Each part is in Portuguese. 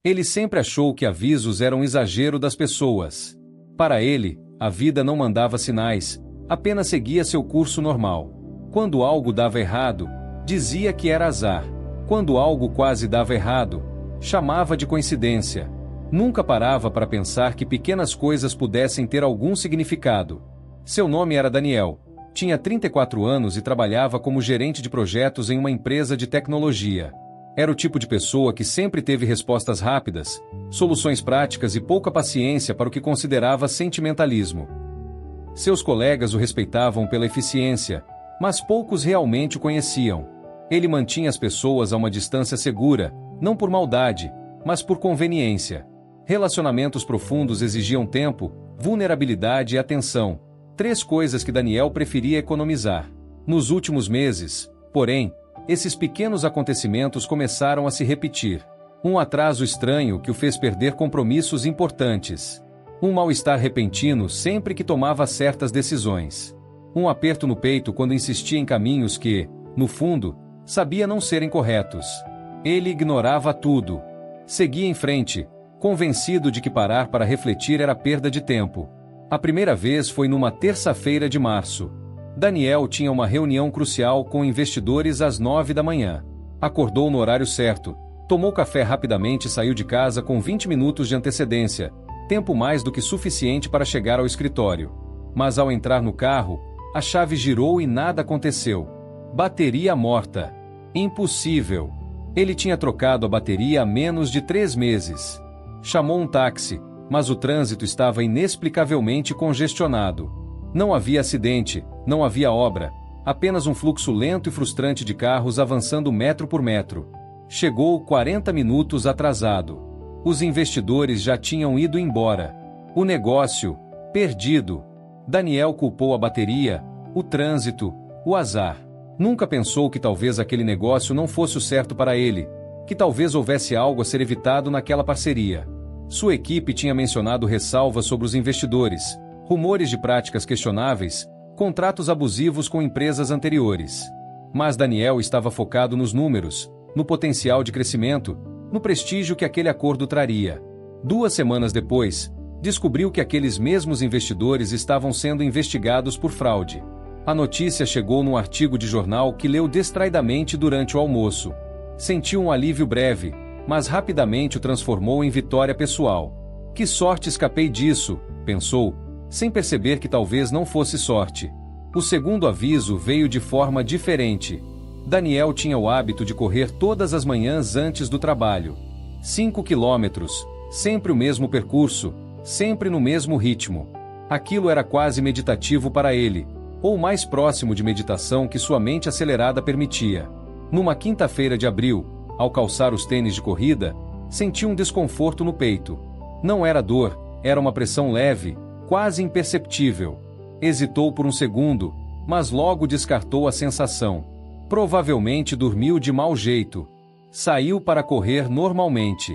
Ele sempre achou que avisos eram um exagero das pessoas. Para ele, a vida não mandava sinais, apenas seguia seu curso normal. Quando algo dava errado, dizia que era azar. Quando algo quase dava errado, chamava de coincidência. Nunca parava para pensar que pequenas coisas pudessem ter algum significado. Seu nome era Daniel. Tinha 34 anos e trabalhava como gerente de projetos em uma empresa de tecnologia. Era o tipo de pessoa que sempre teve respostas rápidas, soluções práticas e pouca paciência para o que considerava sentimentalismo. Seus colegas o respeitavam pela eficiência, mas poucos realmente o conheciam. Ele mantinha as pessoas a uma distância segura, não por maldade, mas por conveniência. Relacionamentos profundos exigiam tempo, vulnerabilidade e atenção. 3 coisas que Daniel preferia economizar. Nos últimos meses, porém, esses pequenos acontecimentos começaram a se repetir. Um atraso estranho que o fez perder compromissos importantes. Um mal-estar repentino sempre que tomava certas decisões. Um aperto no peito quando insistia em caminhos que, no fundo, sabia não serem corretos. Ele ignorava tudo. Seguia em frente, convencido de que parar para refletir era perda de tempo. A primeira vez foi numa terça-feira de março. Daniel tinha uma reunião crucial com investidores às 9 da manhã. Acordou no horário certo, tomou café rapidamente e saiu de casa com 20 minutos de antecedência, tempo mais do que suficiente para chegar ao escritório. Mas ao entrar no carro, a chave girou e nada aconteceu. Bateria morta. Impossível. Ele tinha trocado a bateria há menos de 3 meses. Chamou um táxi, mas o trânsito estava inexplicavelmente congestionado. Não havia acidente, não havia obra, apenas um fluxo lento e frustrante de carros avançando metro por metro. Chegou 40 minutos atrasado. Os investidores já tinham ido embora. O negócio, perdido. Daniel culpou a bateria, o trânsito, o azar. Nunca pensou que talvez aquele negócio não fosse o certo para ele, que talvez houvesse algo a ser evitado naquela parceria. Sua equipe tinha mencionado ressalvas sobre os investidores, rumores de práticas questionáveis, contratos abusivos com empresas anteriores. Mas Daniel estava focado nos números, no potencial de crescimento, no prestígio que aquele acordo traria. 2 semanas depois, descobriu que aqueles mesmos investidores estavam sendo investigados por fraude. A notícia chegou num artigo de jornal que leu distraidamente durante o almoço. Sentiu um alívio breve, mas rapidamente o transformou em vitória pessoal. Que sorte escapei disso, pensou, sem perceber que talvez não fosse sorte. O segundo aviso veio de forma diferente. Daniel tinha o hábito de correr todas as manhãs antes do trabalho. 5 quilômetros, sempre o mesmo percurso, sempre no mesmo ritmo. Aquilo era quase meditativo para ele, ou mais próximo de meditação que sua mente acelerada permitia. Numa quinta-feira de abril, ao calçar os tênis de corrida, sentiu um desconforto no peito. Não era dor, era uma pressão leve, quase imperceptível. Hesitou por um segundo, mas logo descartou a sensação. Provavelmente dormiu de mau jeito. Saiu para correr normalmente.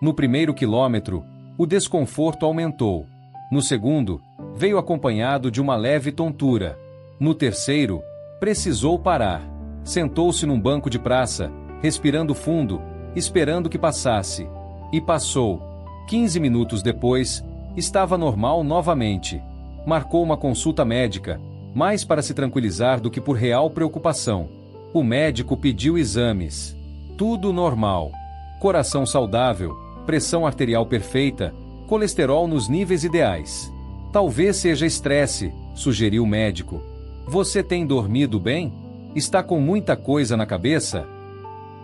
No primeiro quilômetro, o desconforto aumentou. No segundo, veio acompanhado de uma leve tontura. No terceiro, precisou parar. Sentou-se num banco de praça, respirando fundo, esperando que passasse. E passou. 15 minutos depois, estava normal novamente. Marcou uma consulta médica, mais para se tranquilizar do que por real preocupação. O médico pediu exames. Tudo normal. Coração saudável, pressão arterial perfeita, colesterol nos níveis ideais. Talvez seja estresse, sugeriu o médico. Você tem dormido bem? Está com muita coisa na cabeça?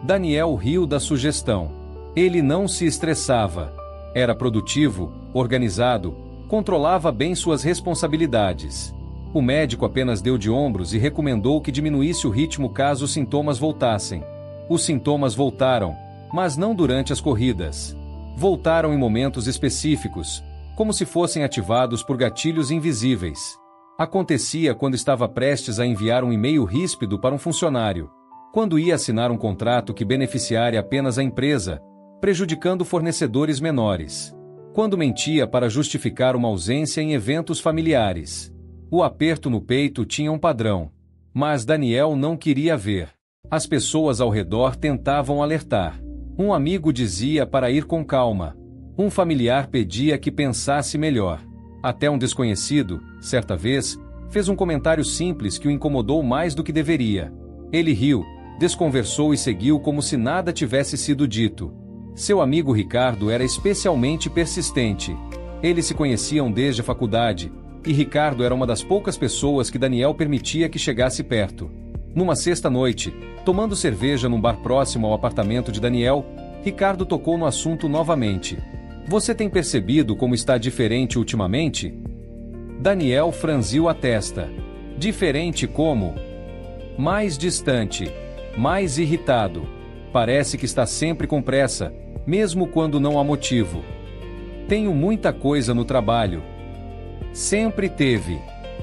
Daniel riu da sugestão. Ele não se estressava. Era produtivo, organizado, controlava bem suas responsabilidades. O médico apenas deu de ombros e recomendou que diminuísse o ritmo caso os sintomas voltassem. Os sintomas voltaram, mas não durante as corridas. Voltaram em momentos específicos, como se fossem ativados por gatilhos invisíveis. Acontecia quando estava prestes a enviar um e-mail ríspido para um funcionário, quando ia assinar um contrato que beneficiaria apenas a empresa, prejudicando fornecedores menores, quando mentia para justificar uma ausência em eventos familiares. O aperto no peito tinha um padrão, mas Daniel não queria ver. As pessoas ao redor tentavam alertar. Um amigo dizia para ir com calma. Um familiar pedia que pensasse melhor. Até um desconhecido, certa vez, fez um comentário simples que o incomodou mais do que deveria. Ele riu, desconversou e seguiu como se nada tivesse sido dito. Seu amigo Ricardo era especialmente persistente. Eles se conheciam desde a faculdade, e Ricardo era uma das poucas pessoas que Daniel permitia que chegasse perto. Numa sexta-noite, tomando cerveja num bar próximo ao apartamento de Daniel, Ricardo tocou no assunto novamente. Você tem percebido como está diferente ultimamente? Daniel franziu a testa. Diferente como? Mais distante. Mais irritado. Parece que está sempre com pressa, mesmo quando não há motivo. Tenho muita coisa no trabalho. Sempre teve.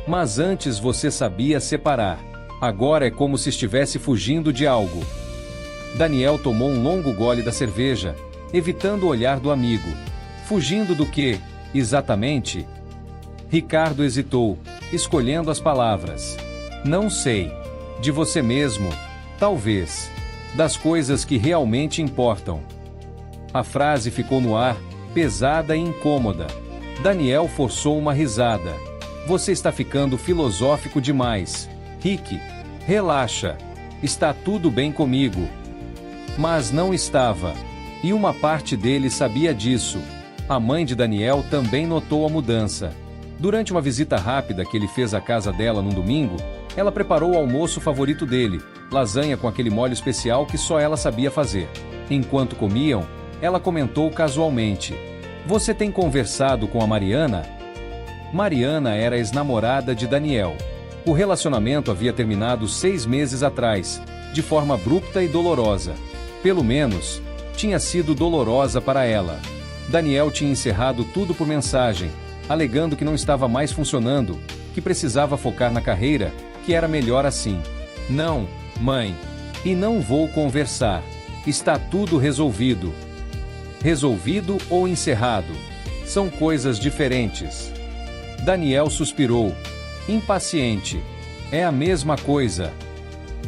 Mas antes você sabia separar. Agora é como se estivesse fugindo de algo. Daniel tomou um longo gole da cerveja, evitando o olhar do amigo. Fugindo do quê, exatamente? Ricardo hesitou, escolhendo as palavras. Não sei. De você mesmo, talvez. Das coisas que realmente importam. A frase ficou no ar, pesada e incômoda. Daniel forçou uma risada. Você está ficando filosófico demais. Rick, relaxa. Está tudo bem comigo. Mas não estava. E uma parte dele sabia disso. A mãe de Daniel também notou a mudança. Durante uma visita rápida que ele fez à casa dela num domingo, ela preparou o almoço favorito dele, lasanha com aquele molho especial que só ela sabia fazer. Enquanto comiam, ela comentou casualmente: Você tem conversado com a Mariana? Mariana era ex-namorada de Daniel. O relacionamento havia terminado 6 meses atrás, de forma abrupta e dolorosa. Pelo menos, tinha sido dolorosa para ela. Daniel tinha encerrado tudo por mensagem, alegando que não estava mais funcionando, que precisava focar na carreira, que era melhor assim. Não, mãe. E não vou conversar. Está tudo resolvido. Resolvido ou encerrado? São coisas diferentes. Daniel suspirou, impaciente. É a mesma coisa.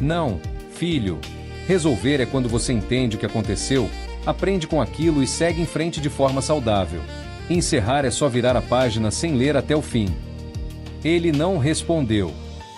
Não, filho. Resolver é quando você entende o que aconteceu, aprende com aquilo e segue em frente de forma saudável. Encerrar é só virar a página sem ler até o fim. Ele não respondeu.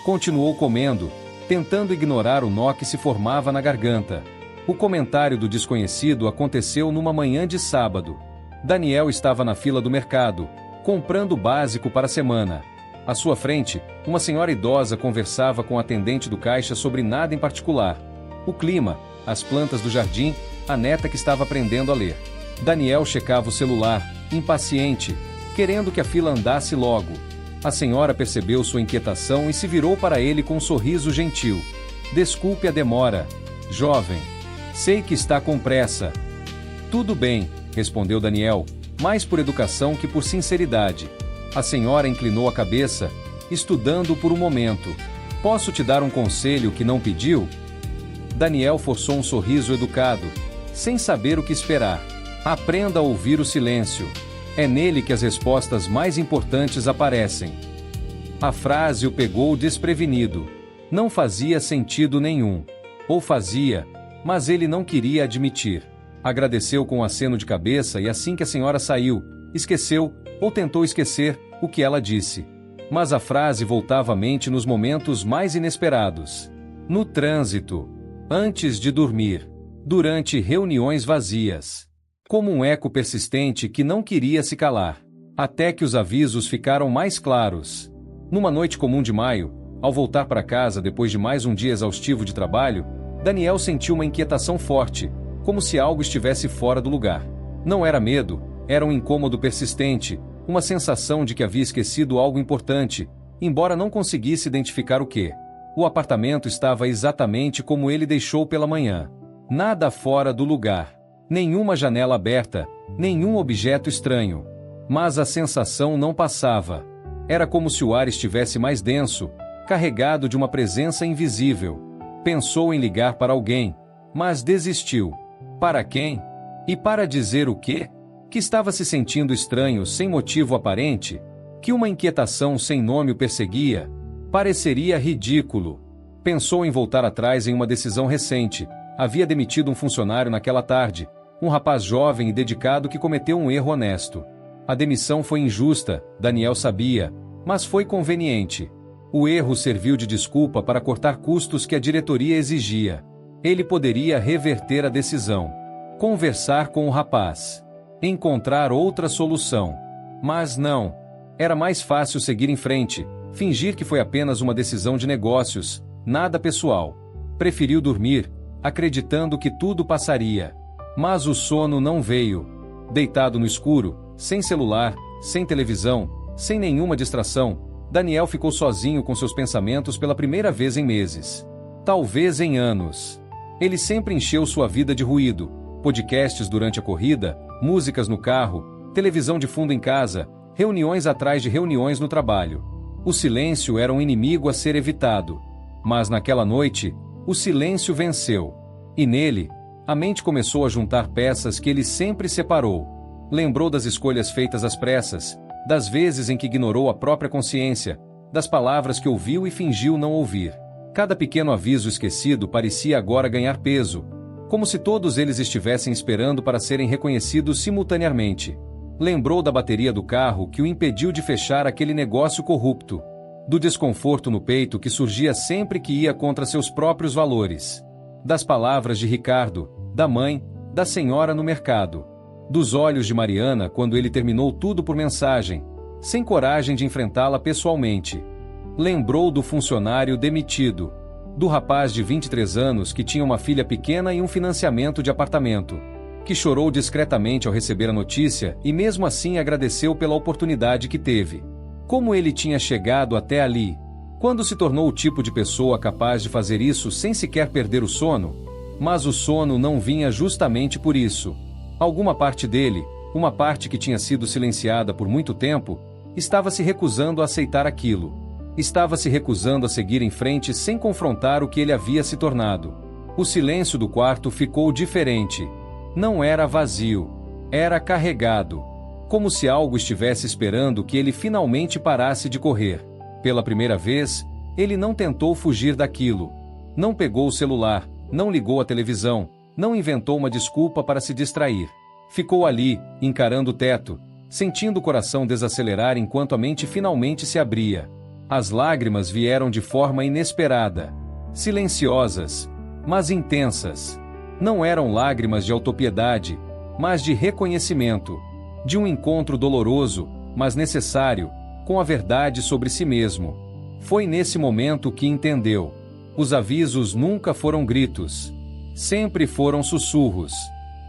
Continuou comendo, tentando ignorar o nó que se formava na garganta. O comentário do desconhecido aconteceu numa manhã de sábado. Daniel estava na fila do mercado, comprando o básico para a semana. À sua frente, uma senhora idosa conversava com o atendente do caixa sobre nada em particular. O clima, as plantas do jardim, a neta que estava aprendendo a ler. Daniel checava o celular, impaciente, querendo que a fila andasse logo. A senhora percebeu sua inquietação e se virou para ele com um sorriso gentil. Desculpe a demora, jovem. Sei que está com pressa. Tudo bem, respondeu Daniel, mais por educação que por sinceridade. A senhora inclinou a cabeça, estudando por um momento. Posso te dar um conselho que não pediu? Daniel forçou um sorriso educado, sem saber o que esperar. Aprenda a ouvir o silêncio. É nele que as respostas mais importantes aparecem. A frase o pegou desprevenido. Não fazia sentido nenhum. Ou fazia, mas ele não queria admitir. Agradeceu com um aceno de cabeça e assim que a senhora saiu, esqueceu, ou tentou esquecer, o que ela disse. Mas a frase voltava à mente nos momentos mais inesperados. No trânsito. Antes de dormir. Durante reuniões vazias. Como um eco persistente que não queria se calar. Até que os avisos ficaram mais claros. Numa noite comum de maio, ao voltar para casa depois de mais um dia exaustivo de trabalho, Daniel sentiu uma inquietação forte, como se algo estivesse fora do lugar. Não era medo, era um incômodo persistente, uma sensação de que havia esquecido algo importante, embora não conseguisse identificar o que. O apartamento estava exatamente como ele deixou pela manhã. Nada fora do lugar. Nenhuma janela aberta, nenhum objeto estranho. Mas a sensação não passava. Era como se o ar estivesse mais denso, carregado de uma presença invisível. Pensou em ligar para alguém, mas desistiu. Para quem? E para dizer o quê? Que estava se sentindo estranho sem motivo aparente? Que uma inquietação sem nome o perseguia? Pareceria ridículo. Pensou em voltar atrás em uma decisão recente. Havia demitido um funcionário naquela tarde, Um rapaz jovem e dedicado que cometeu um erro honesto. A demissão foi injusta, Daniel sabia, mas foi conveniente. O erro serviu de desculpa para cortar custos que a diretoria exigia. Ele poderia reverter a decisão, conversar com o rapaz, encontrar outra solução. Mas não. Era mais fácil seguir em frente, fingir que foi apenas uma decisão de negócios, nada pessoal. Preferiu dormir, acreditando que tudo passaria. Mas o sono não veio. Deitado no escuro, sem celular, sem televisão, sem nenhuma distração, Daniel ficou sozinho com seus pensamentos pela primeira vez em meses. Talvez em anos. Ele sempre encheu sua vida de ruído, podcasts durante a corrida, músicas no carro, televisão de fundo em casa, reuniões atrás de reuniões no trabalho. O silêncio era um inimigo a ser evitado. Mas naquela noite, o silêncio venceu. E nele, a mente começou a juntar peças que ele sempre separou. Lembrou das escolhas feitas às pressas, das vezes em que ignorou a própria consciência, das palavras que ouviu e fingiu não ouvir. Cada pequeno aviso esquecido parecia agora ganhar peso, como se todos eles estivessem esperando para serem reconhecidos simultaneamente. Lembrou da bateria do carro que o impediu de fechar aquele negócio corrupto, do desconforto no peito que surgia sempre que ia contra seus próprios valores, das palavras de Ricardo, da mãe, da senhora no mercado, dos olhos de Mariana quando ele terminou tudo por mensagem, sem coragem de enfrentá-la pessoalmente. Lembrou do funcionário demitido, do rapaz de 23 anos que tinha uma filha pequena e um financiamento de apartamento, que chorou discretamente ao receber a notícia e mesmo assim agradeceu pela oportunidade que teve. Como ele tinha chegado até ali? Quando se tornou o tipo de pessoa capaz de fazer isso sem sequer perder o sono? Mas o sono não vinha justamente por isso. Alguma parte dele, uma parte que tinha sido silenciada por muito tempo, estava se recusando a aceitar aquilo. Estava se recusando a seguir em frente sem confrontar o que ele havia se tornado. O silêncio do quarto ficou diferente. Não era vazio. Era carregado. Como se algo estivesse esperando que ele finalmente parasse de correr. Pela primeira vez, ele não tentou fugir daquilo. Não pegou o celular, não ligou a televisão, não inventou uma desculpa para se distrair. Ficou ali, encarando o teto, sentindo o coração desacelerar enquanto a mente finalmente se abria. As lágrimas vieram de forma inesperada. Silenciosas, mas intensas. Não eram lágrimas de autopiedade, mas de reconhecimento. De um encontro doloroso, mas necessário, com a verdade sobre si mesmo. Foi nesse momento que entendeu. Os avisos nunca foram gritos. Sempre foram sussurros.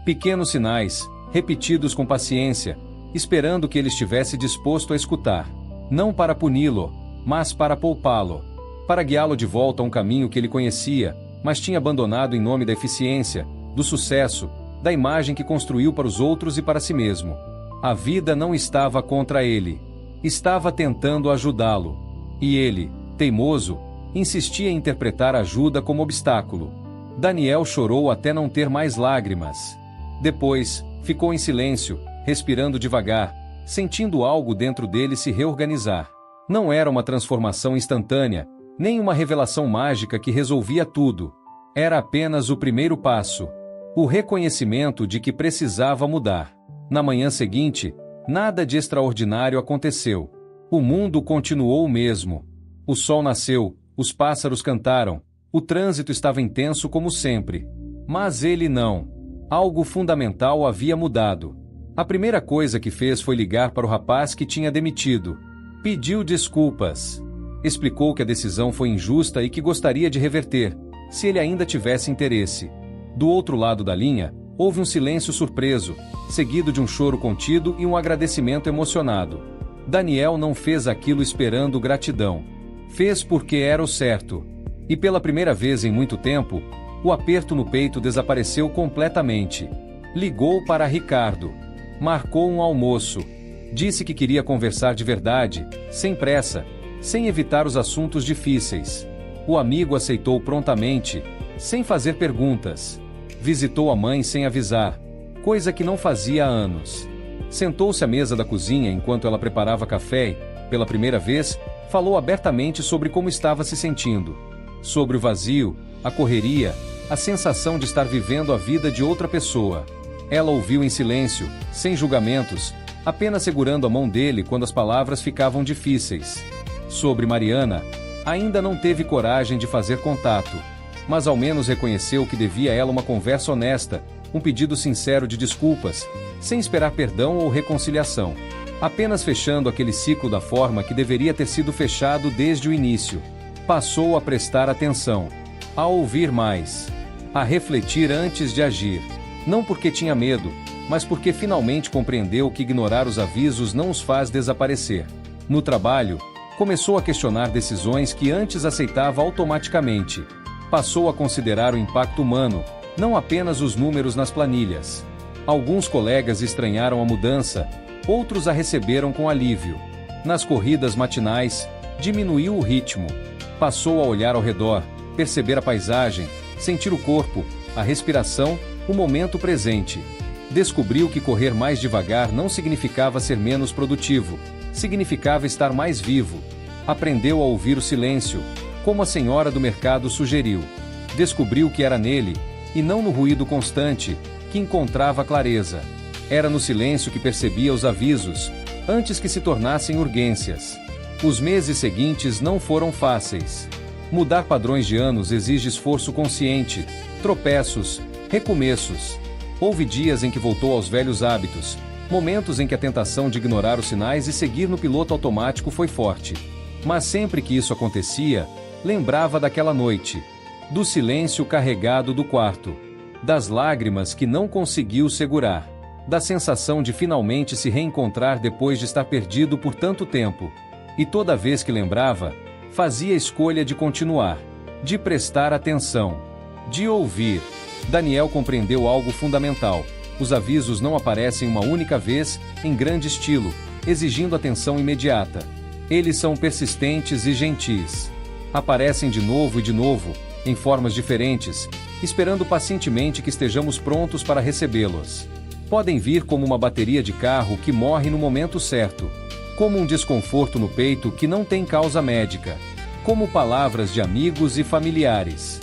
Pequenos sinais, repetidos com paciência, esperando que ele estivesse disposto a escutar. Não para puni-lo, mas para poupá-lo. Para guiá-lo de volta a um caminho que ele conhecia, mas tinha abandonado em nome da eficiência, do sucesso, da imagem que construiu para os outros e para si mesmo. A vida não estava contra ele. Estava tentando ajudá-lo. E ele, teimoso, insistia em interpretar a ajuda como obstáculo. Daniel chorou até não ter mais lágrimas. Depois, ficou em silêncio, respirando devagar, sentindo algo dentro dele se reorganizar. Não era uma transformação instantânea, nem uma revelação mágica que resolvia tudo. Era apenas o primeiro passo. O reconhecimento de que precisava mudar. Na manhã seguinte, nada de extraordinário aconteceu. O mundo continuou o mesmo. O sol nasceu, os pássaros cantaram, o trânsito estava intenso como sempre. Mas ele não. Algo fundamental havia mudado. A primeira coisa que fez foi ligar para o rapaz que tinha demitido. Pediu desculpas. Explicou que a decisão foi injusta e que gostaria de reverter, se ele ainda tivesse interesse. Do outro lado da linha, houve um silêncio surpreso, seguido de um choro contido e um agradecimento emocionado. Daniel não fez aquilo esperando gratidão. Fez porque era o certo. E pela primeira vez em muito tempo, o aperto no peito desapareceu completamente. Ligou para Ricardo. Marcou um almoço. Disse que queria conversar de verdade, sem pressa, sem evitar os assuntos difíceis. O amigo aceitou prontamente, sem fazer perguntas. Visitou a mãe sem avisar, coisa que não fazia há anos. Sentou-se à mesa da cozinha enquanto ela preparava café e, pela primeira vez, falou abertamente sobre como estava se sentindo. Sobre o vazio, a correria, a sensação de estar vivendo a vida de outra pessoa. Ela ouviu em silêncio, sem julgamentos, apenas segurando a mão dele quando as palavras ficavam difíceis. Sobre Mariana, ainda não teve coragem de fazer contato, mas ao menos reconheceu que devia a ela uma conversa honesta, um pedido sincero de desculpas, sem esperar perdão ou reconciliação. Apenas fechando aquele ciclo da forma que deveria ter sido fechado desde o início. Passou a prestar atenção, a ouvir mais, a refletir antes de agir. Não porque tinha medo, mas porque finalmente compreendeu que ignorar os avisos não os faz desaparecer. No trabalho, começou a questionar decisões que antes aceitava automaticamente. Passou a considerar o impacto humano, não apenas os números nas planilhas. Alguns colegas estranharam a mudança, outros a receberam com alívio. Nas corridas matinais, diminuiu o ritmo. Passou a olhar ao redor, perceber a paisagem, sentir o corpo, a respiração, o momento presente. Descobriu que correr mais devagar não significava ser menos produtivo, significava estar mais vivo. Aprendeu a ouvir o silêncio, como a senhora do mercado sugeriu. Descobriu que era nele, e não no ruído constante, que encontrava clareza. Era no silêncio que percebia os avisos, antes que se tornassem urgências. Os meses seguintes não foram fáceis. Mudar padrões de anos exige esforço consciente, tropeços, recomeços. Houve dias em que voltou aos velhos hábitos, momentos em que a tentação de ignorar os sinais e seguir no piloto automático foi forte. Mas sempre que isso acontecia, lembrava daquela noite, do silêncio carregado do quarto, das lágrimas que não conseguiu segurar, da sensação de finalmente se reencontrar depois de estar perdido por tanto tempo. E toda vez que lembrava, fazia a escolha de continuar, de prestar atenção, de ouvir. Daniel compreendeu algo fundamental. Os avisos não aparecem uma única vez, em grande estilo, exigindo atenção imediata. Eles são persistentes e gentis. Aparecem de novo e de novo, em formas diferentes, esperando pacientemente que estejamos prontos para recebê-los. Podem vir como uma bateria de carro que morre no momento certo, como um desconforto no peito que não tem causa médica, como palavras de amigos e familiares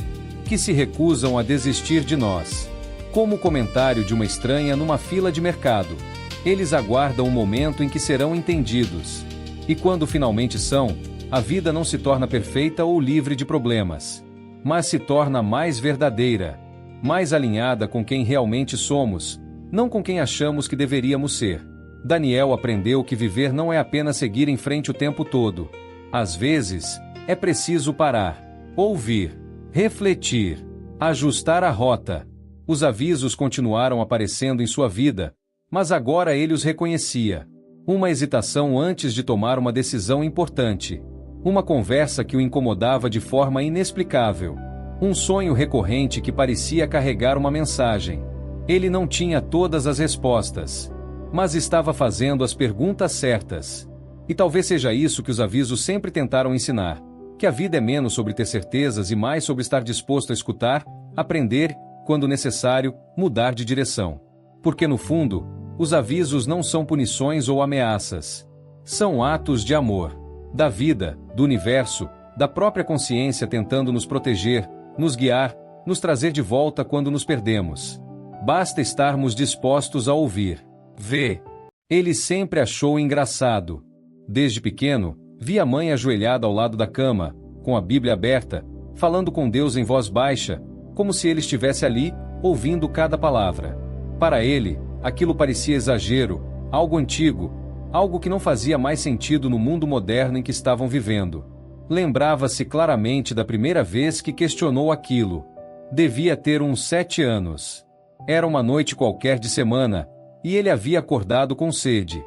que se recusam a desistir de nós, como o comentário de uma estranha numa fila de mercado. Eles aguardam o momento em que serão entendidos. E quando finalmente são, a vida não se torna perfeita ou livre de problemas, mas se torna mais verdadeira, mais alinhada com quem realmente somos, não com quem achamos que deveríamos ser. Daniel aprendeu que viver não é apenas seguir em frente o tempo todo. Às vezes, é preciso parar, ouvir, refletir, ajustar a rota. Os avisos continuaram aparecendo em sua vida, mas agora ele os reconhecia. Uma hesitação antes de tomar uma decisão importante. Uma conversa que o incomodava de forma inexplicável. Um sonho recorrente que parecia carregar uma mensagem. Ele não tinha todas as respostas, mas estava fazendo as perguntas certas. E talvez seja isso que os avisos sempre tentaram ensinar. Que a vida é menos sobre ter certezas e mais sobre estar disposto a escutar, aprender, quando necessário, mudar de direção. Porque no fundo, os avisos não são punições ou ameaças. São atos de amor. Da vida, do universo, da própria consciência tentando nos proteger, nos guiar, nos trazer de volta quando nos perdemos. Basta estarmos dispostos a ouvir. Vê. Ele sempre achou engraçado. Desde pequeno, via a mãe ajoelhada ao lado da cama, com a Bíblia aberta, falando com Deus em voz baixa, como se ele estivesse ali, ouvindo cada palavra. Para ele, aquilo parecia exagero, algo antigo, algo que não fazia mais sentido no mundo moderno em que estavam vivendo. Lembrava-se claramente da primeira vez que questionou aquilo. Devia ter uns 7 anos. Era uma noite qualquer de semana, e ele havia acordado com sede.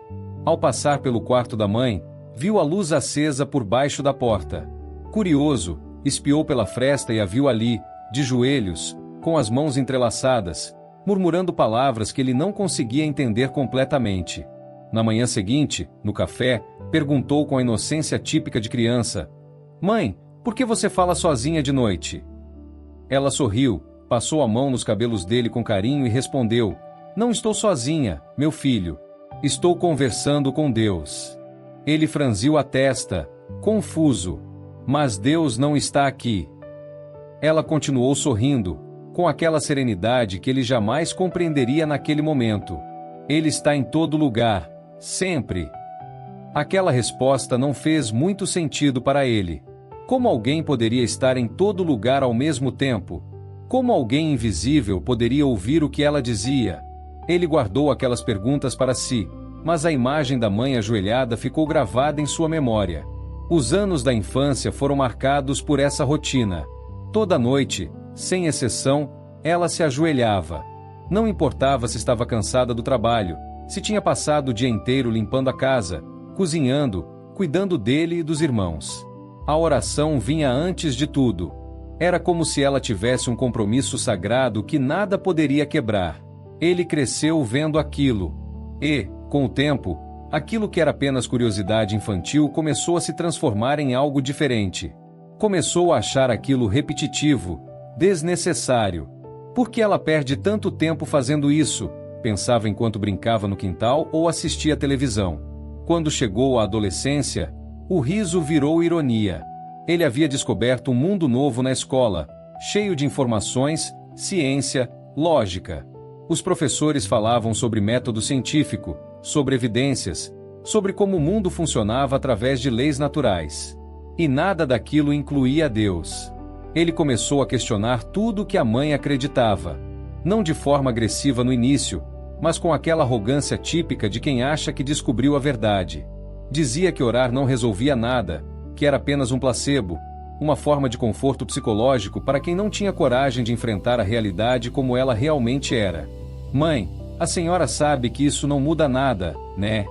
Ao passar pelo quarto da mãe, viu a luz acesa por baixo da porta. Curioso, espiou pela fresta e a viu ali, de joelhos, com as mãos entrelaçadas, murmurando palavras que ele não conseguia entender completamente. Na manhã seguinte, no café, perguntou com a inocência típica de criança: "Mãe, por que você fala sozinha de noite?" Ela sorriu, passou a mão nos cabelos dele com carinho e respondeu: "Não estou sozinha, meu filho. Estou conversando com Deus." Ele franziu a testa, confuso. "Mas Deus não está aqui." Ela continuou sorrindo: com aquela serenidade que ele jamais compreenderia naquele momento. Ele está em todo lugar, sempre. Aquela resposta não fez muito sentido para ele. Como alguém poderia estar em todo lugar ao mesmo tempo? Como alguém invisível poderia ouvir o que ela dizia? Ele guardou aquelas perguntas para si, mas a imagem da mãe ajoelhada ficou gravada em sua memória. Os anos da infância foram marcados por essa rotina. Toda noite, sem exceção, ela se ajoelhava. Não importava se estava cansada do trabalho, se tinha passado o dia inteiro limpando a casa, cozinhando, cuidando dele e dos irmãos. A oração vinha antes de tudo. Era como se ela tivesse um compromisso sagrado que nada poderia quebrar. Ele cresceu vendo aquilo. E, com o tempo, aquilo que era apenas curiosidade infantil começou a se transformar em algo diferente. Começou a achar aquilo repetitivo, desnecessário. Por que ela perde tanto tempo fazendo isso? Pensava enquanto brincava no quintal ou assistia à televisão. Quando chegou à adolescência, o riso virou ironia. Ele havia descoberto um mundo novo na escola, cheio de informações, ciência, lógica. Os professores falavam sobre método científico, sobre evidências, sobre como o mundo funcionava através de leis naturais. E nada daquilo incluía Deus. Ele começou a questionar tudo o que a mãe acreditava. Não de forma agressiva no início, mas com aquela arrogância típica de quem acha que descobriu a verdade. Dizia que orar não resolvia nada, que era apenas um placebo, uma forma de conforto psicológico para quem não tinha coragem de enfrentar a realidade como ela realmente era. Mãe, a senhora sabe que isso não muda nada, né?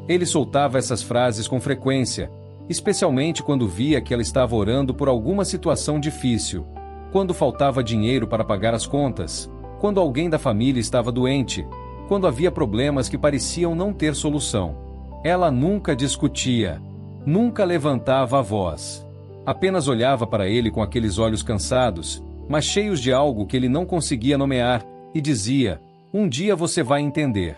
Ele soltava essas frases com frequência, especialmente quando via que ela estava orando por alguma situação difícil, quando faltava dinheiro para pagar as contas, quando alguém da família estava doente, quando havia problemas que pareciam não ter solução. Ela nunca discutia, nunca levantava a voz. Apenas olhava para ele com aqueles olhos cansados, mas cheios de algo que ele não conseguia nomear, e dizia: "Um dia você vai entender."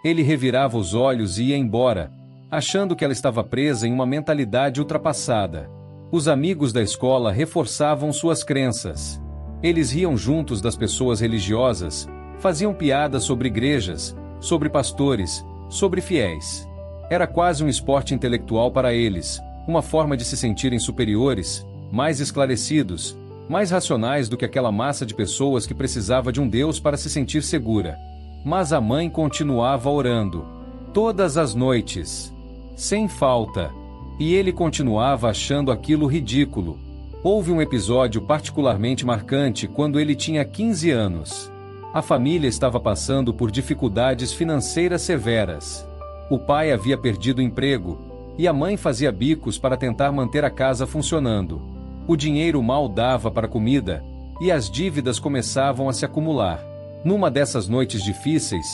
Ele revirava os olhos e ia embora, achando que ela estava presa em uma mentalidade ultrapassada. Os amigos da escola reforçavam suas crenças. Eles riam juntos das pessoas religiosas, faziam piadas sobre igrejas, sobre pastores, sobre fiéis. Era quase um esporte intelectual para eles, uma forma de se sentirem superiores, mais esclarecidos, mais racionais do que aquela massa de pessoas que precisava de um Deus para se sentir segura. Mas a mãe continuava orando. Todas as noites. Sem falta. E ele continuava achando aquilo ridículo. Houve um episódio particularmente marcante quando ele tinha 15 anos. A família estava passando por dificuldades financeiras severas. O pai havia perdido o emprego, e a mãe fazia bicos para tentar manter a casa funcionando. O dinheiro mal dava para comida, e as dívidas começavam a se acumular. Numa dessas noites difíceis,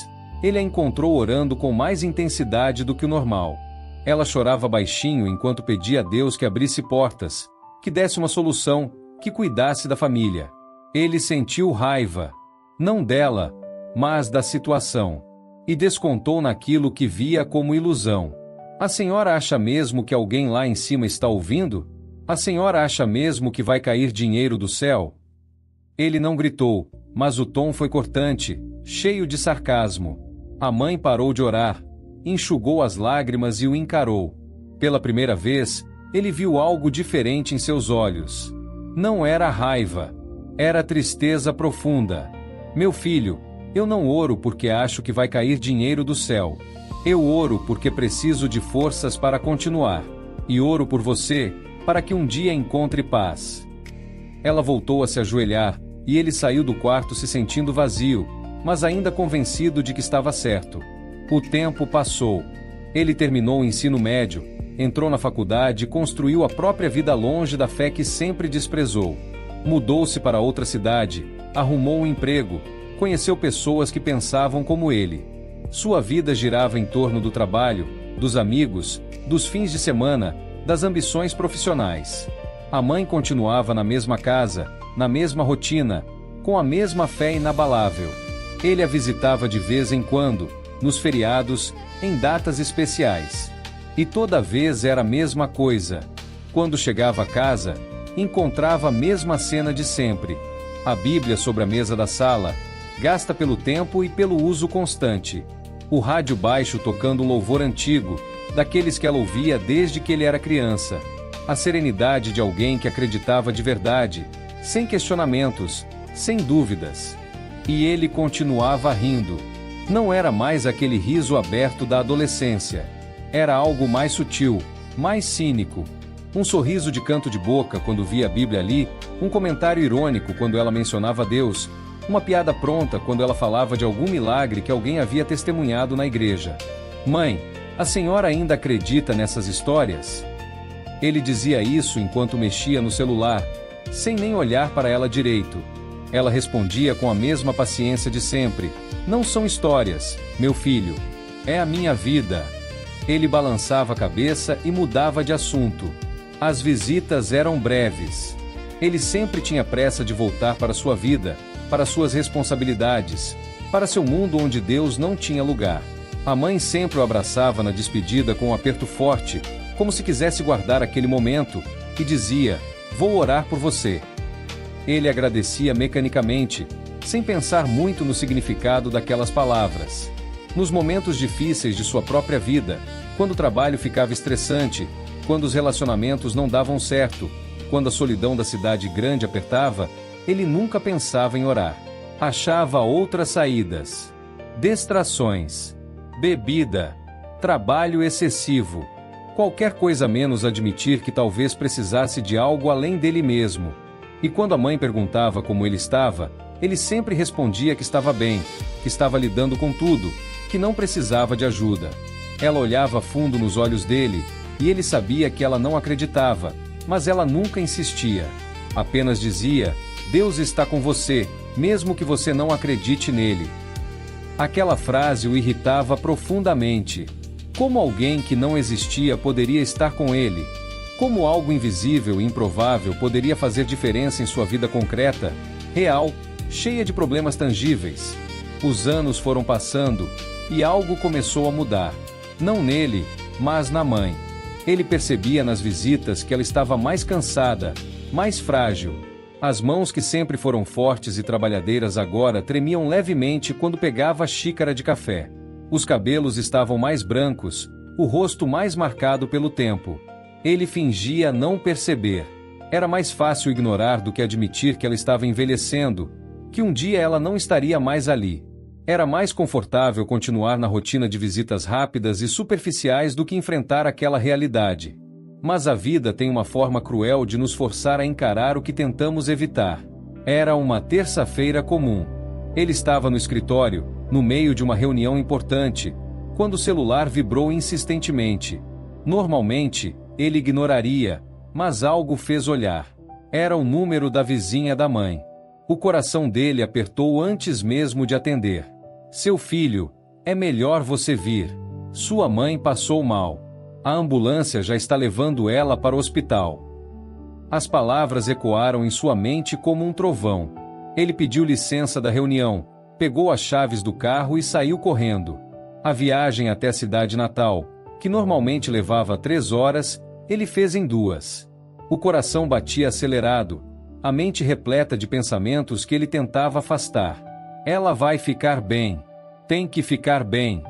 ele a encontrou orando com mais intensidade do que o normal. Ela chorava baixinho enquanto pedia a Deus que abrisse portas, que desse uma solução, que cuidasse da família. Ele sentiu raiva, não dela, mas da situação, e descontou naquilo que via como ilusão. A senhora acha mesmo que alguém lá em cima está ouvindo? A senhora acha mesmo que vai cair dinheiro do céu? Ele não gritou, mas o tom foi cortante, cheio de sarcasmo. A mãe parou de orar, enxugou as lágrimas e o encarou. Pela primeira vez, ele viu algo diferente em seus olhos. Não era raiva, era tristeza profunda. Meu filho, eu não oro porque acho que vai cair dinheiro do céu. Eu oro porque preciso de forças para continuar. E oro por você, para que um dia encontre paz. Ela voltou a se ajoelhar, e ele saiu do quarto se sentindo vazio, mas ainda convencido de que estava certo. O tempo passou. Ele terminou o ensino médio, entrou na faculdade e construiu a própria vida longe da fé que sempre desprezou. Mudou-se para outra cidade, arrumou um emprego, conheceu pessoas que pensavam como ele. Sua vida girava em torno do trabalho, dos amigos, dos fins de semana, das ambições profissionais. A mãe continuava na mesma casa, na mesma rotina, com a mesma fé inabalável. Ele a visitava de vez em quando, nos feriados, em datas especiais. E toda vez era a mesma coisa. Quando chegava a casa, encontrava a mesma cena de sempre. A Bíblia sobre a mesa da sala, gasta pelo tempo e pelo uso constante. O rádio baixo tocando um louvor antigo, daqueles que ela ouvia desde que ele era criança. A serenidade de alguém que acreditava de verdade, sem questionamentos, sem dúvidas. E ele continuava rindo. Não era mais aquele riso aberto da adolescência. Era algo mais sutil, mais cínico. Um sorriso de canto de boca quando via a Bíblia ali, um comentário irônico quando ela mencionava Deus, uma piada pronta quando ela falava de algum milagre que alguém havia testemunhado na igreja. Mãe, a senhora ainda acredita nessas histórias? Ele dizia isso enquanto mexia no celular, sem nem olhar para ela direito. Ela respondia com a mesma paciência de sempre: não são histórias, meu filho. É a minha vida. Ele balançava a cabeça e mudava de assunto. As visitas eram breves. Ele sempre tinha pressa de voltar para sua vida, para suas responsabilidades, para seu mundo onde Deus não tinha lugar. A mãe sempre o abraçava na despedida com um aperto forte, como se quisesse guardar aquele momento, e dizia: vou orar por você. Ele agradecia mecanicamente, sem pensar muito no significado daquelas palavras. Nos momentos difíceis de sua própria vida, quando o trabalho ficava estressante, quando os relacionamentos não davam certo, quando a solidão da cidade grande apertava, ele nunca pensava em orar. Achava outras saídas. Distrações, bebida, trabalho excessivo, qualquer coisa menos admitir que talvez precisasse de algo além dele mesmo. E quando a mãe perguntava como ele estava, ele sempre respondia que estava bem, que estava lidando com tudo, que não precisava de ajuda. Ela olhava fundo nos olhos dele, e ele sabia que ela não acreditava, mas ela nunca insistia. Apenas dizia: Deus está com você, mesmo que você não acredite nele. Aquela frase o irritava profundamente. Como alguém que não existia poderia estar com ele? Como algo invisível e improvável poderia fazer diferença em sua vida concreta, real, cheia de problemas tangíveis? Os anos foram passando, e algo começou a mudar. Não nele, mas na mãe. Ele percebia nas visitas que ela estava mais cansada, mais frágil. As mãos que sempre foram fortes e trabalhadeiras agora tremiam levemente quando pegava a xícara de café. Os cabelos estavam mais brancos, o rosto mais marcado pelo tempo. Ele fingia não perceber. Era mais fácil ignorar do que admitir que ela estava envelhecendo, que um dia ela não estaria mais ali. Era mais confortável continuar na rotina de visitas rápidas e superficiais do que enfrentar aquela realidade. Mas a vida tem uma forma cruel de nos forçar a encarar o que tentamos evitar. Era uma terça-feira comum. Ele estava no escritório, no meio de uma reunião importante, quando o celular vibrou insistentemente. Normalmente, ele ignoraria, mas algo fez olhar. Era o número da vizinha da mãe. O coração dele apertou antes mesmo de atender. Seu filho, é melhor você vir. Sua mãe passou mal. A ambulância já está levando ela para o hospital. As palavras ecoaram em sua mente como um trovão. Ele pediu licença da reunião, pegou as chaves do carro e saiu correndo. A viagem até a cidade natal, que normalmente levava 3 horas, ele fez em 2. O coração batia acelerado, a mente repleta de pensamentos que ele tentava afastar. Ela vai ficar bem. Tem que ficar bem.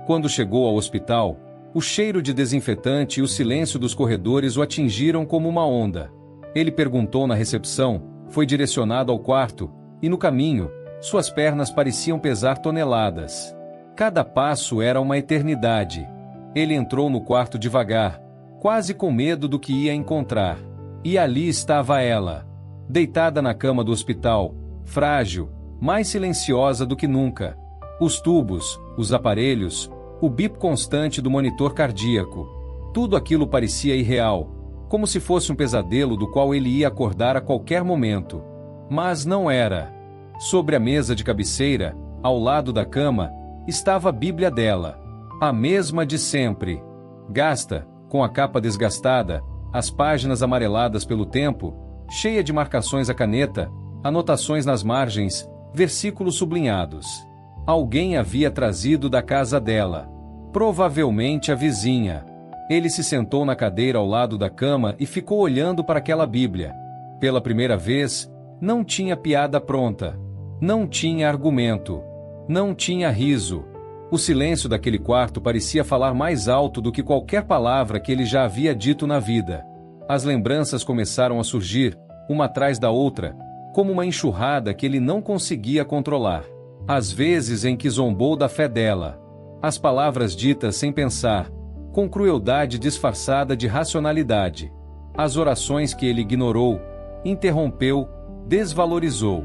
Quando chegou ao hospital, o cheiro de desinfetante e o silêncio dos corredores o atingiram como uma onda. Ele perguntou na recepção, foi direcionado ao quarto, e no caminho, suas pernas pareciam pesar toneladas. Cada passo era uma eternidade. Ele entrou no quarto devagar, quase com medo do que ia encontrar. E ali estava ela, deitada na cama do hospital, frágil, mais silenciosa do que nunca. Os tubos, os aparelhos, o bip constante do monitor cardíaco. Tudo aquilo parecia irreal, como se fosse um pesadelo do qual ele ia acordar a qualquer momento. Mas não era. Sobre a mesa de cabeceira, ao lado da cama, estava a Bíblia dela. A mesma de sempre. Gasta, com a capa desgastada, as páginas amareladas pelo tempo, cheia de marcações à caneta, anotações nas margens, versículos sublinhados. Alguém havia trazido da casa dela. Provavelmente a vizinha. Ele se sentou na cadeira ao lado da cama e ficou olhando para aquela Bíblia. Pela primeira vez, Não tinha piada pronta. Não tinha argumento. Não tinha riso. O silêncio daquele quarto parecia falar mais alto do que qualquer palavra que ele já havia dito na vida. As lembranças começaram a surgir, uma atrás da outra, como uma enxurrada que ele não conseguia controlar. As vezes em que zombou da fé dela. As palavras ditas sem pensar, com crueldade disfarçada de racionalidade. As orações que ele ignorou, interrompeu, desvalorizou.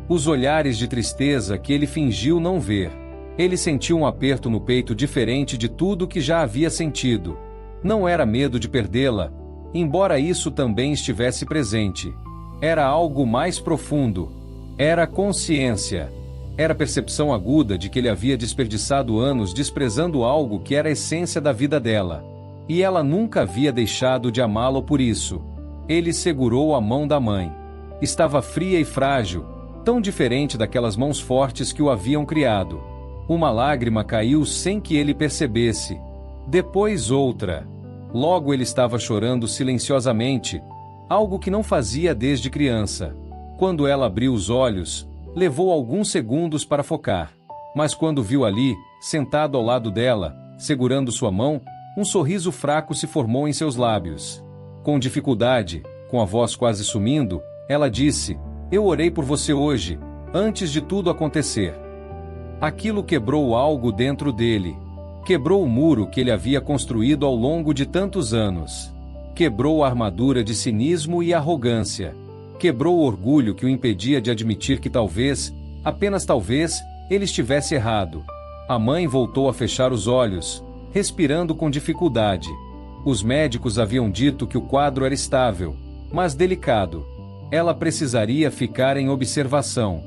Os olhares de tristeza que ele fingiu não ver. Ele sentiu um aperto no peito diferente de tudo que já havia sentido. Não era medo de perdê-la, embora isso também estivesse presente. Era algo mais profundo. Era consciência. Era percepção aguda de que ele havia desperdiçado anos desprezando algo que era a essência da vida dela. E ela nunca havia deixado de amá-lo por isso. Ele segurou a mão da mãe. Estava fria e frágil, tão diferente daquelas mãos fortes que o haviam criado. Uma lágrima caiu sem que ele percebesse. Depois outra. Logo ele estava chorando silenciosamente, algo que não fazia desde criança. Quando ela abriu os olhos, levou alguns segundos para focar. Mas quando viu ali, sentado ao lado dela, segurando sua mão, um sorriso fraco se formou em seus lábios. Com dificuldade, com a voz quase sumindo, ela disse: "Eu orei por você hoje, antes de tudo acontecer." Aquilo quebrou algo dentro dele. Quebrou o muro que ele havia construído ao longo de tantos anos. Quebrou a armadura de cinismo e arrogância. Quebrou o orgulho que o impedia de admitir que talvez, apenas talvez, ele estivesse errado. A mãe voltou a fechar os olhos, respirando com dificuldade. Os médicos haviam dito que o quadro era estável, mas delicado. Ela precisaria ficar em observação.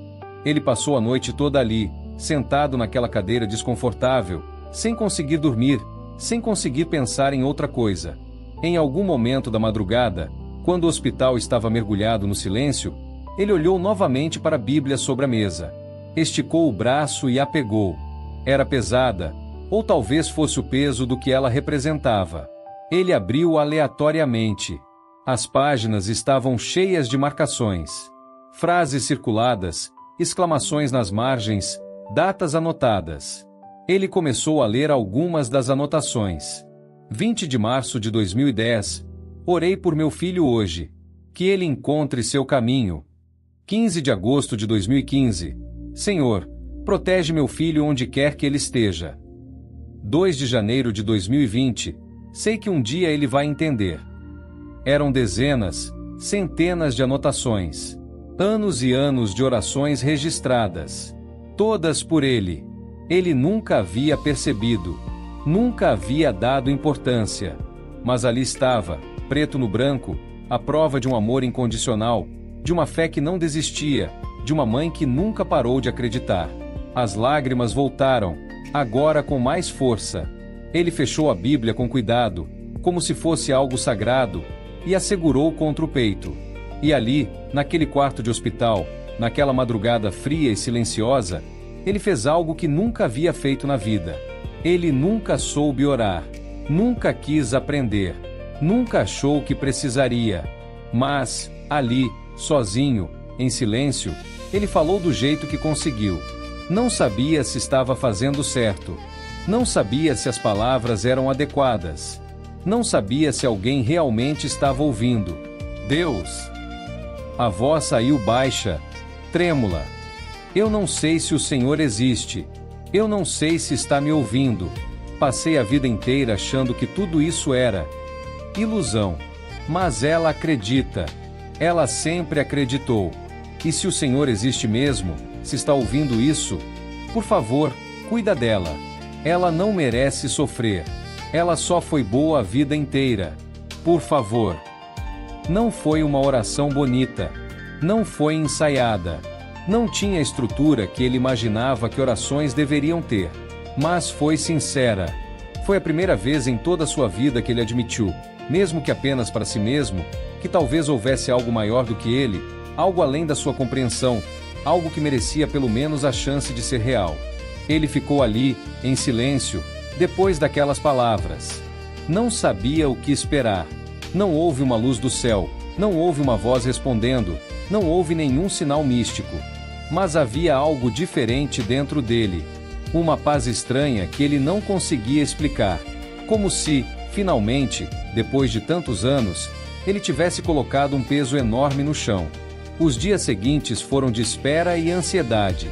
Ele passou a noite toda ali, sentado naquela cadeira desconfortável, sem conseguir dormir, sem conseguir pensar em outra coisa. Em algum momento da madrugada, quando o hospital estava mergulhado no silêncio, ele olhou novamente para a Bíblia sobre a mesa. Esticou o braço e a pegou. Era pesada, ou talvez fosse o peso do que ela representava. Ele abriu aleatoriamente. As páginas estavam cheias de marcações. Frases circuladas, exclamações nas margens, datas anotadas. Ele começou a ler algumas das anotações. 20 de março de 2010. Orei por meu filho hoje. Que ele encontre seu caminho. 15 de agosto de 2015. Senhor, protege meu filho onde quer que ele esteja. 2 de janeiro de 2020. Sei que um dia ele vai entender. Eram dezenas, centenas de anotações. Anos e anos de orações registradas. Todas por ele. Ele nunca havia percebido. Nunca havia dado importância. Mas ali estava, preto no branco, a prova de um amor incondicional, de uma fé que não desistia, de uma mãe que nunca parou de acreditar. As lágrimas voltaram, agora com mais força. Ele fechou a Bíblia com cuidado, como se fosse algo sagrado, e a segurou contra o peito. E ali, naquele quarto de hospital, naquela madrugada fria e silenciosa, ele fez algo que nunca havia feito na vida. Ele nunca soube orar, nunca quis aprender, nunca achou que precisaria. Mas, ali, sozinho, em silêncio, ele falou do jeito que conseguiu. Não sabia se estava fazendo certo. Não sabia se as palavras eram adequadas. Não sabia se alguém realmente estava ouvindo. Deus! A voz saiu baixa, trêmula. Eu não sei se o Senhor existe. Eu não sei se está me ouvindo. Passei a vida inteira achando que tudo isso era ilusão. Mas ela acredita. Ela sempre acreditou. E se o Senhor existe mesmo, se está ouvindo isso, por favor, cuida dela. Ela não merece sofrer. Ela só foi boa a vida inteira. Por favor. Não foi uma oração bonita. Não foi ensaiada. Não tinha a estrutura que ele imaginava que orações deveriam ter. Mas foi sincera. Foi a primeira vez em toda a sua vida que ele admitiu, mesmo que apenas para si mesmo, que talvez houvesse algo maior do que ele, algo além da sua compreensão, algo que merecia pelo menos a chance de ser real. Ele ficou ali, em silêncio, depois daquelas palavras. Não sabia o que esperar. Não houve uma luz do céu, não houve uma voz respondendo, Não houve nenhum sinal místico. Mas havia algo diferente dentro dele. Uma paz estranha que ele não conseguia explicar. Como se, finalmente, depois de tantos anos, ele tivesse colocado um peso enorme no chão. Os dias seguintes foram de espera e ansiedade.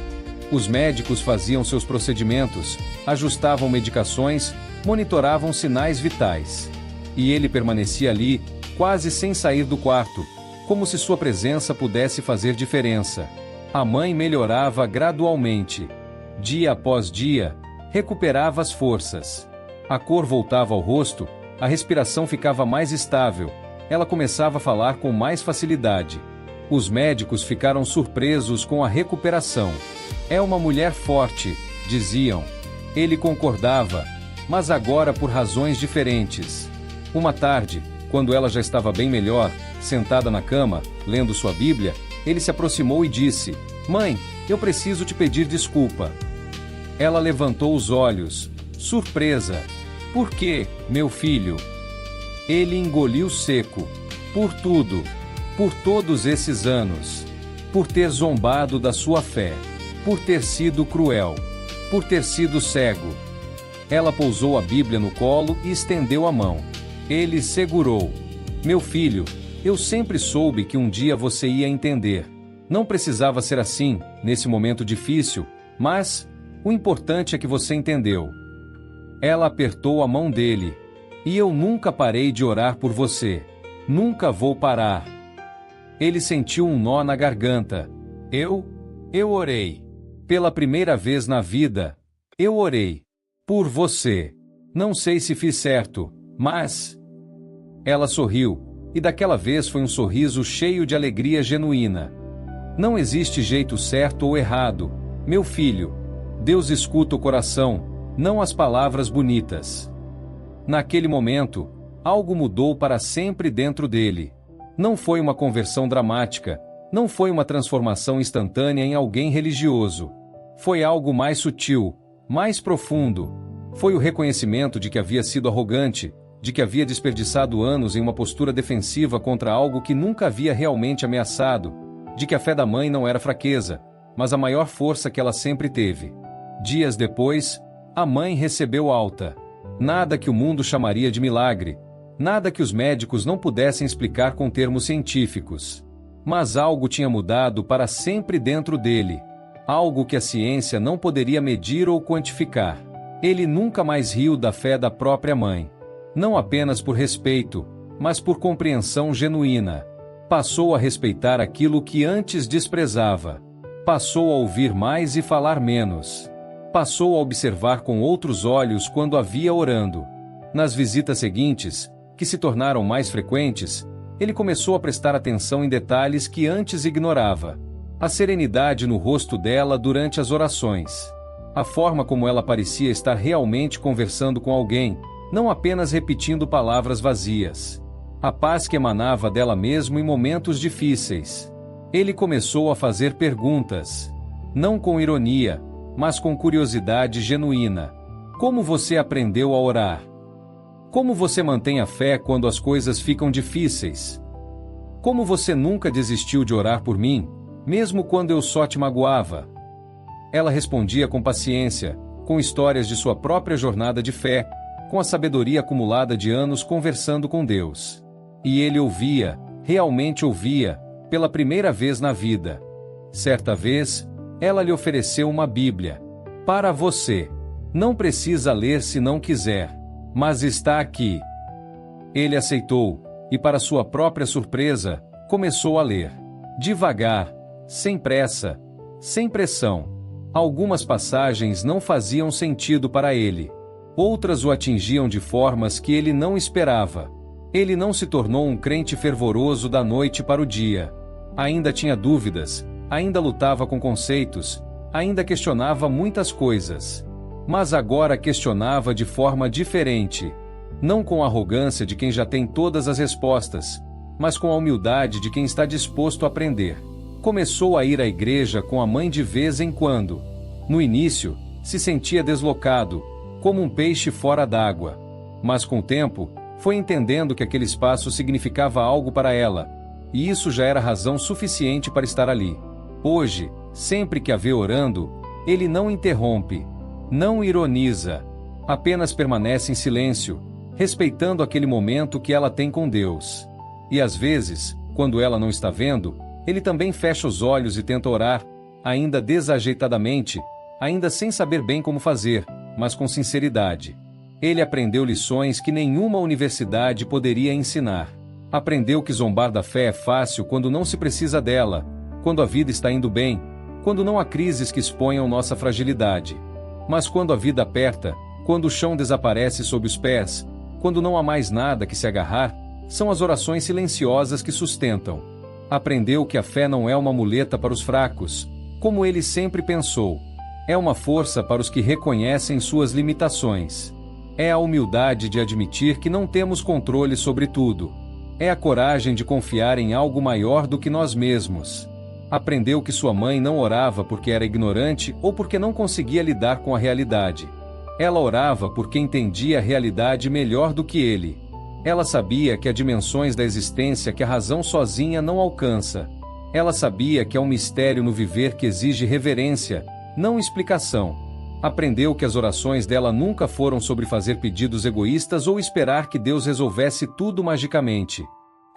Os médicos faziam seus procedimentos, ajustavam medicações, monitoravam sinais vitais. E ele permanecia ali, quase sem sair do quarto, como se sua presença pudesse fazer diferença. A mãe melhorava gradualmente. Dia após dia, recuperava as forças. A cor voltava ao rosto, a respiração ficava mais estável, ela começava a falar com mais facilidade. Os médicos ficaram surpresos com a recuperação. É uma mulher forte, diziam. Ele concordava, mas agora por razões diferentes. Uma tarde, quando ela já estava bem melhor, sentada na cama, lendo sua Bíblia, ele se aproximou e disse: "Mãe, eu preciso te pedir desculpa." Ela levantou os olhos, surpresa. "Por quê, meu filho?" Ele engoliu seco. "Por tudo. Por todos esses anos. Por ter zombado da sua fé. Por ter sido cruel. Por ter sido cego." Ela pousou a Bíblia no colo e estendeu a mão. Ele segurou. "Meu filho, eu sempre soube que um dia você ia entender. Não precisava ser assim, nesse momento difícil, mas o importante é que você entendeu." Ela apertou a mão dele. "E eu nunca parei de orar por você. Nunca vou parar." Ele sentiu um nó na garganta. Eu orei. Pela primeira vez na vida, eu orei. Por você. Não sei se fiz certo, mas... Ela sorriu, e daquela vez foi um sorriso cheio de alegria genuína. Não existe jeito certo ou errado, meu filho. Deus escuta o coração, não as palavras bonitas. Naquele momento, algo mudou para sempre dentro dele. Não foi uma conversão dramática, não foi uma transformação instantânea em alguém religioso. Foi algo mais sutil, mais profundo. Foi o reconhecimento de que havia sido arrogante, de que havia desperdiçado anos em uma postura defensiva contra algo que nunca havia realmente ameaçado, de que a fé da mãe não era fraqueza, mas a maior força que ela sempre teve. Dias depois, a mãe recebeu alta. Nada que o mundo chamaria de milagre, nada que os médicos não pudessem explicar com termos científicos. Mas algo tinha mudado para sempre dentro dele. Algo que a ciência não poderia medir ou quantificar. Ele nunca mais riu da fé da própria mãe. Não apenas por respeito, mas por compreensão genuína. Passou a respeitar aquilo que antes desprezava. Passou a ouvir mais e falar menos. Passou a observar com outros olhos quando a via orando. Nas visitas seguintes, que se tornaram mais frequentes, ele começou a prestar atenção em detalhes que antes ignorava. A serenidade no rosto dela durante as orações. A forma como ela parecia estar realmente conversando com alguém, não apenas repetindo palavras vazias. A paz que emanava dela mesmo em momentos difíceis. Ele começou a fazer perguntas. Não com ironia, mas com curiosidade genuína. Como você aprendeu a orar? Como você mantém a fé quando as coisas ficam difíceis? Como você nunca desistiu de orar por mim, mesmo quando eu só te magoava? Ela respondia com paciência, com histórias de sua própria jornada de fé, com a sabedoria acumulada de anos conversando com Deus. E ele ouvia, realmente ouvia, pela primeira vez na vida. Certa vez, ela lhe ofereceu uma Bíblia. Para você. Não precisa ler se não quiser. Mas está aqui. Ele aceitou, e para sua própria surpresa, começou a ler. Devagar, sem pressa, sem pressão. Algumas passagens não faziam sentido para ele. Outras o atingiam de formas que ele não esperava. Ele não se tornou um crente fervoroso da noite para o dia. Ainda tinha dúvidas, ainda lutava com conceitos, ainda questionava muitas coisas. Mas agora questionava de forma diferente. Não com a arrogância de quem já tem todas as respostas, mas com a humildade de quem está disposto a aprender. Começou a ir à igreja com a mãe de vez em quando. No início, se sentia deslocado, como um peixe fora d'água. Mas com o tempo, foi entendendo que aquele espaço significava algo para ela. e isso já era razão suficiente para estar ali. Hoje, sempre que a vê orando, ele não interrompe, não ironiza, apenas permanece em silêncio, respeitando aquele momento que ela tem com Deus. E às vezes, quando ela não está vendo, ele também fecha os olhos e tenta orar, ainda desajeitadamente, ainda sem saber bem como fazer, mas com sinceridade. Ele aprendeu lições que nenhuma universidade poderia ensinar. Aprendeu que zombar da fé é fácil quando não se precisa dela, quando a vida está indo bem, quando não há crises que exponham nossa fragilidade. Mas quando a vida aperta, quando o chão desaparece sob os pés, quando não há mais nada que se agarrar, são as orações silenciosas que sustentam. Aprendeu que a fé não é uma muleta para os fracos, como ele sempre pensou. É uma força para os que reconhecem suas limitações. É a humildade de admitir que não temos controle sobre tudo. É a coragem de confiar em algo maior do que nós mesmos. Aprendeu que sua mãe não orava porque era ignorante ou porque não conseguia lidar com a realidade. Ela orava porque entendia a realidade melhor do que ele. Ela sabia que há dimensões da existência que a razão sozinha não alcança. Ela sabia que há um mistério no viver que exige reverência, não explicação. Aprendeu que as orações dela nunca foram sobre fazer pedidos egoístas ou esperar que Deus resolvesse tudo magicamente.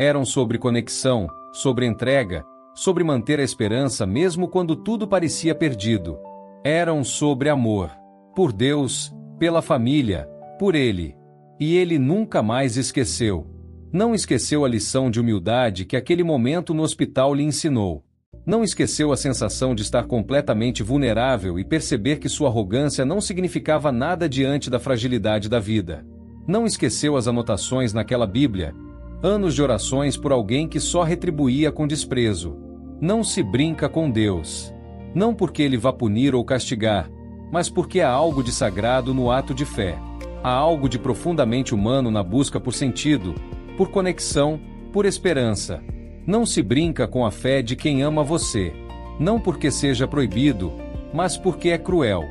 Eram sobre conexão, sobre entrega, sobre manter a esperança mesmo quando tudo parecia perdido. Eram sobre amor. Por Deus, pela família, por ele. E ele nunca mais esqueceu. Não esqueceu a lição de humildade que aquele momento no hospital lhe ensinou. Não esqueceu a sensação de estar completamente vulnerável e perceber que sua arrogância não significava nada diante da fragilidade da vida. Não esqueceu as anotações naquela Bíblia, anos de orações por alguém que só retribuía com desprezo. Não se brinca com Deus. Não porque ele vá punir ou castigar, mas porque há algo de sagrado no ato de fé. Há algo de profundamente humano na busca por sentido, por conexão, por esperança. Não se brinca com a fé de quem ama você. Não porque seja proibido, mas porque é cruel.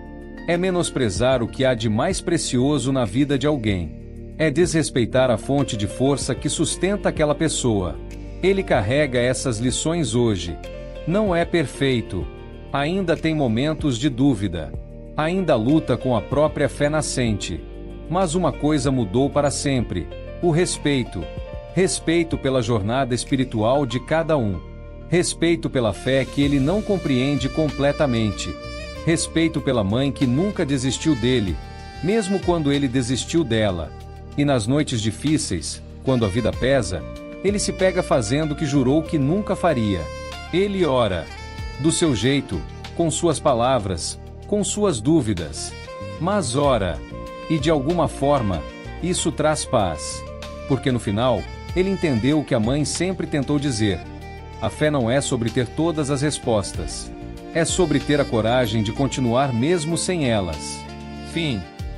É menosprezar o que há de mais precioso na vida de alguém. É desrespeitar a fonte de força que sustenta aquela pessoa. Ele carrega essas lições hoje. Não é perfeito. Ainda tem momentos de dúvida. Ainda luta com a própria fé nascente. Mas uma coisa mudou para sempre: o respeito. Respeito pela jornada espiritual de cada um. Respeito pela fé que ele não compreende completamente. Respeito pela mãe que nunca desistiu dele, mesmo quando ele desistiu dela. E nas noites difíceis, quando a vida pesa, ele se pega fazendo o que jurou que nunca faria. Ele ora. Do seu jeito, com suas palavras, com suas dúvidas. Mas ora. E de alguma forma, isso traz paz. Porque no final, ele entendeu o que a mãe sempre tentou dizer. A fé não é sobre ter todas as respostas. É sobre ter a coragem de continuar mesmo sem elas. Fim.